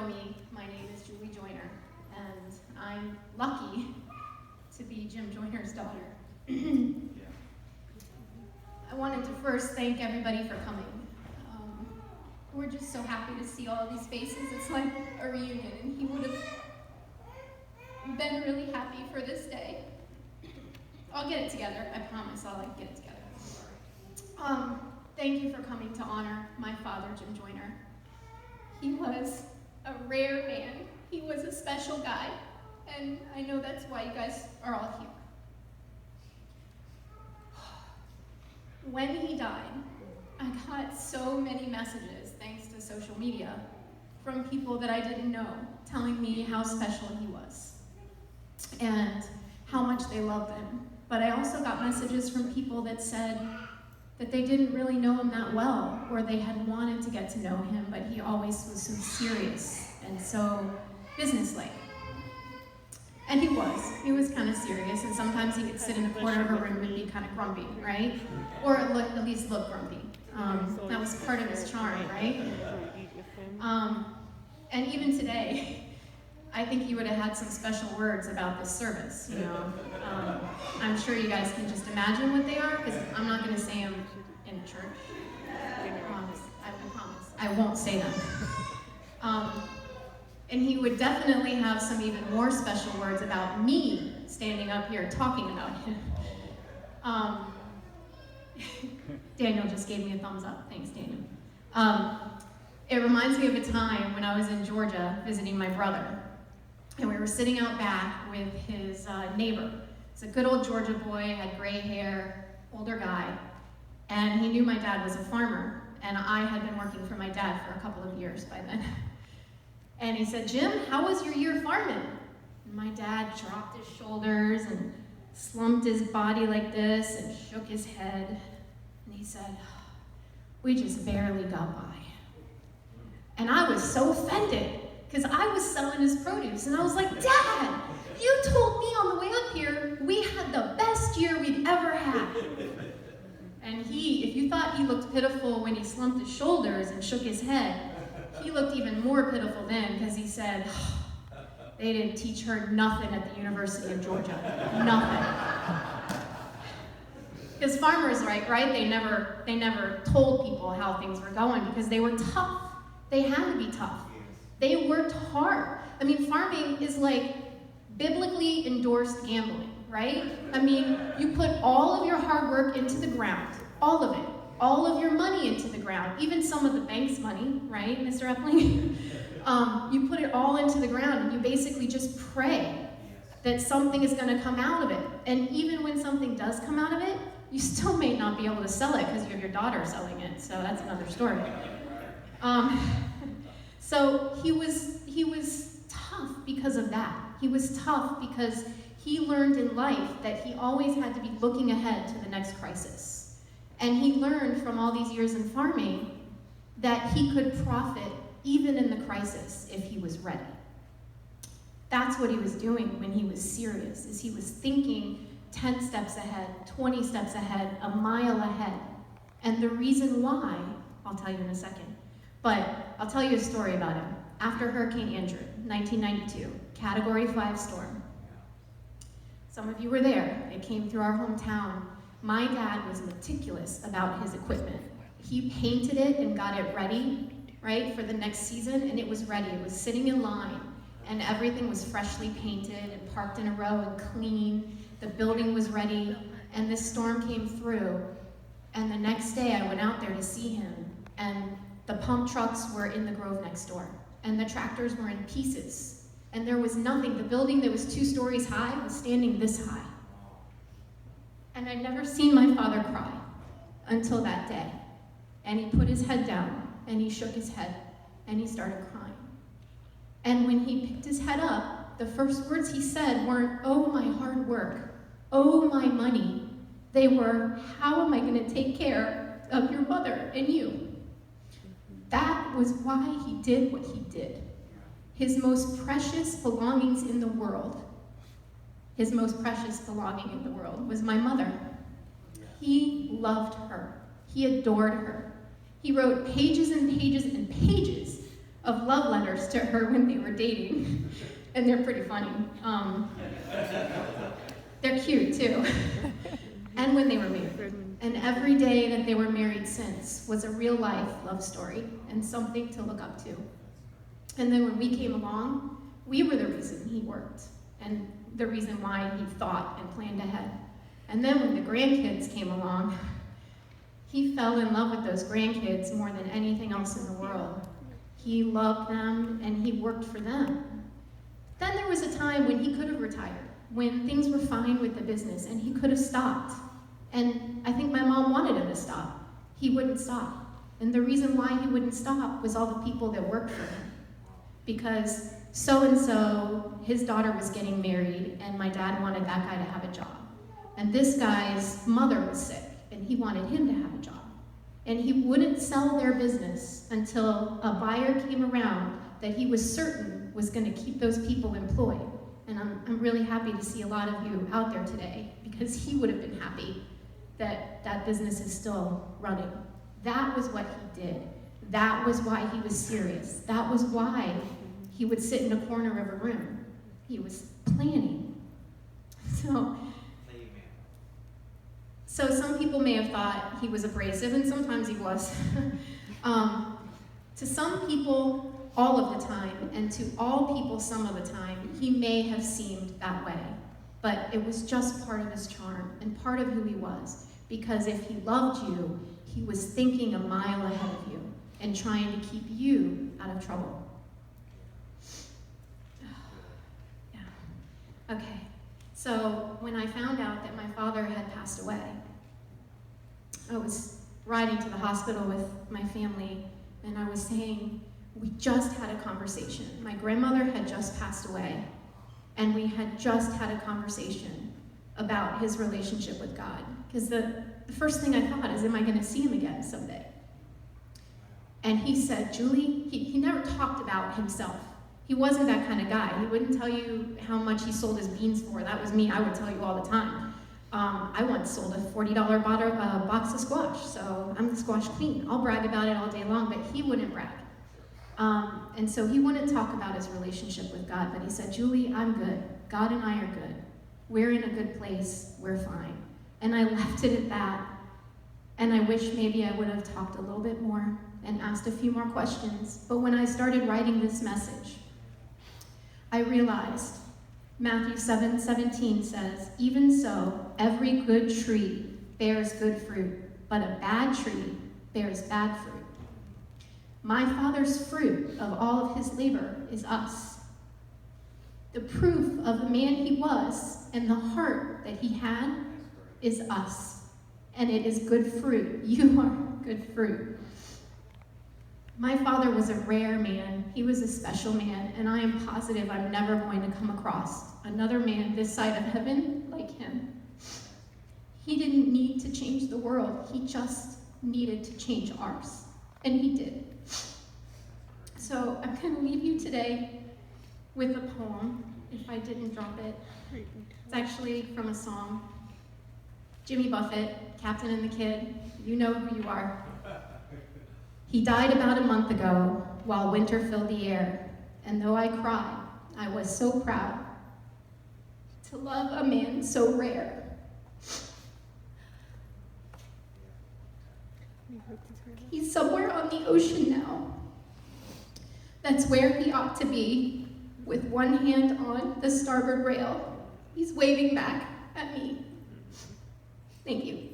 know me, my name is Julie Joyner, and I'm lucky to be Jim Joyner's daughter. I wanted to first thank everybody for coming. We're just so happy to see all these faces. It's like a reunion, and he would have been really happy for this day. I'll get it together. I promise I'll get it together. Thank you for coming to honor my father, Jim Joyner. He was a rare man. He was a special guy, and I know that's why you guys are all here. When he died, I got so many messages, thanks to social media, from people that I didn't know, telling me how special he was and how much they loved him. But I also got messages from people that said that they didn't really know him that well, or they had wanted to get to know him, but he always was so serious and so businesslike. And he was kind of serious, and sometimes he could sit in the corner of a room and be kind of grumpy, right? Or at least look grumpy. That was part of his charm, right? And even today, I think he would have had some special words about this service, you know. I'm sure you guys can just imagine what they are, because I'm not going to say them in church. I promise. I won't say them. And he would definitely have some even more special words about me standing up here talking about him. Daniel just gave me a thumbs up. Thanks, Daniel. It reminds me of a time when I was in Georgia visiting my brother. And we were sitting out back with his neighbor. It's a good old Georgia boy, had gray hair, older guy. And he knew my dad was a farmer. And I had been working for my dad for a couple of years by then. And he said, "Jim, how was your year farming?" And my dad dropped his shoulders and slumped his body like this and shook his head. And he said, "We just barely got by." And I was so offended, because I was selling his produce. And I was like, "Dad, you told me on the way up here we had the best year we'd ever had." And if you thought he looked pitiful when he slumped his shoulders and shook his head, he looked even more pitiful then, because he said, "They didn't teach her nothing at the University of Georgia. Nothing." Because farmers, right? They never told people how things were going, because they were tough. They had to be tough. They worked hard. I mean, farming is like biblically endorsed gambling, right? I mean, you put all of your hard work into the ground, all of it. All of your money into the ground, even some of the bank's money, right, Mr. Epling? You put it all into the ground, and you basically just pray that something is going to come out of it. And even when something does come out of it, you still may not be able to sell it because you have your daughter selling it, so that's another story. So he was tough because of that. He was tough because he learned in life that he always had to be looking ahead to the next crisis. And he learned from all these years in farming that he could profit even in the crisis if he was ready. That's what he was doing when he was serious, is he was thinking 10 steps ahead, 20 steps ahead, a mile ahead. And the reason why, I'll tell you in a second. But I'll tell you a story about him. After Hurricane Andrew, 1992, Category 5 storm. Some of you were there. It came through our hometown. My dad was meticulous about his equipment. He painted it and got it ready, right, for the next season, and it was ready. It was sitting in line, and everything was freshly painted and parked in a row and clean. The building was ready, and this storm came through, and the next day I went out there to see him, and the pump trucks were in the grove next door, and the tractors were in pieces, and there was nothing. The building that was 2 stories high was standing this high. And I'd never seen my father cry until that day. And he put his head down, and he shook his head, and he started crying. And when he picked his head up, the first words he said weren't, "Oh, my hard work. Oh, my money." They were, "How am I going to take care of your mother and you?" That was why he did what he did. His most precious belongings in the world, his most precious belonging in the world was my mother. He loved her. He adored her. He wrote pages and pages and pages of love letters to her when they were dating, and they're pretty funny. They're cute too. And when they were married. And every day that they were married since was a real life love story and something to look up to. And then when we came along, we were the reason he worked and the reason why he thought and planned ahead. And then when the grandkids came along, he fell in love with those grandkids more than anything else in the world. He loved them and he worked for them. Then there was a time when he could have retired, when things were fine with the business and he could have stopped. And I think my mom wanted him to stop. He wouldn't stop. And the reason why he wouldn't stop was all the people that worked for him. Because so-and-so, his daughter was getting married, and my dad wanted that guy to have a job. And this guy's mother was sick, and he wanted him to have a job. And he wouldn't sell their business until a buyer came around that he was certain was going to keep those people employed. And I'm really happy to see a lot of you out there today, because he would have been happy that that business is still running. That was what he did. That was why he was serious. That was why he would sit in a corner of a room. He was planning. So some people may have thought he was abrasive, and sometimes he was. To some people, all of the time, and to all people some of the time, he may have seemed that way. But it was just part of his charm and part of who he was. Because if he loved you, he was thinking a mile ahead of you and trying to keep you out of trouble. Yeah. Okay. So when I found out that my father had passed away, I was riding to the hospital with my family, and I was saying, we just had a conversation. My grandmother had just passed away, and we had just had a conversation about his relationship with God. Because the first thing I thought is, am I going to see him again someday? And he said, Julie, he never talked about himself. He wasn't that kind of guy. He wouldn't tell you how much he sold his beans for. That was me. I would tell you all the time. I once sold a $40 box of squash, so I'm the squash queen. I'll brag about it all day long, but he wouldn't brag. And so he wouldn't talk about his relationship with God, but he said, Julie, I'm good. God and I are good. We're in a good place. We're fine. And I left it at that. And I wish maybe I would have talked a little bit more and asked a few more questions. But when I started writing this message, I realized Matthew 7:17 says, even so, every good tree bears good fruit, but a bad tree bears bad fruit. My Father's fruit of all of his labor is us. The proof of the man he was and the heart that he had is us. And it is good fruit. You are good fruit. My father was a rare man. He was a special man, and I am positive I'm never going to come across another man this side of heaven like him. He didn't need to change the world. He just needed to change ours, and he did. So I'm going to leave you today with a poem, if I didn't drop it. It's actually from a song. Jimmy Buffett, Captain and the Kid, you know who you are. He died about a month ago while winter filled the air, and though I cried, I was so proud to love a man so rare. He's somewhere on the ocean now. That's where he ought to be, with one hand on the starboard rail. He's waving back at me. Thank you.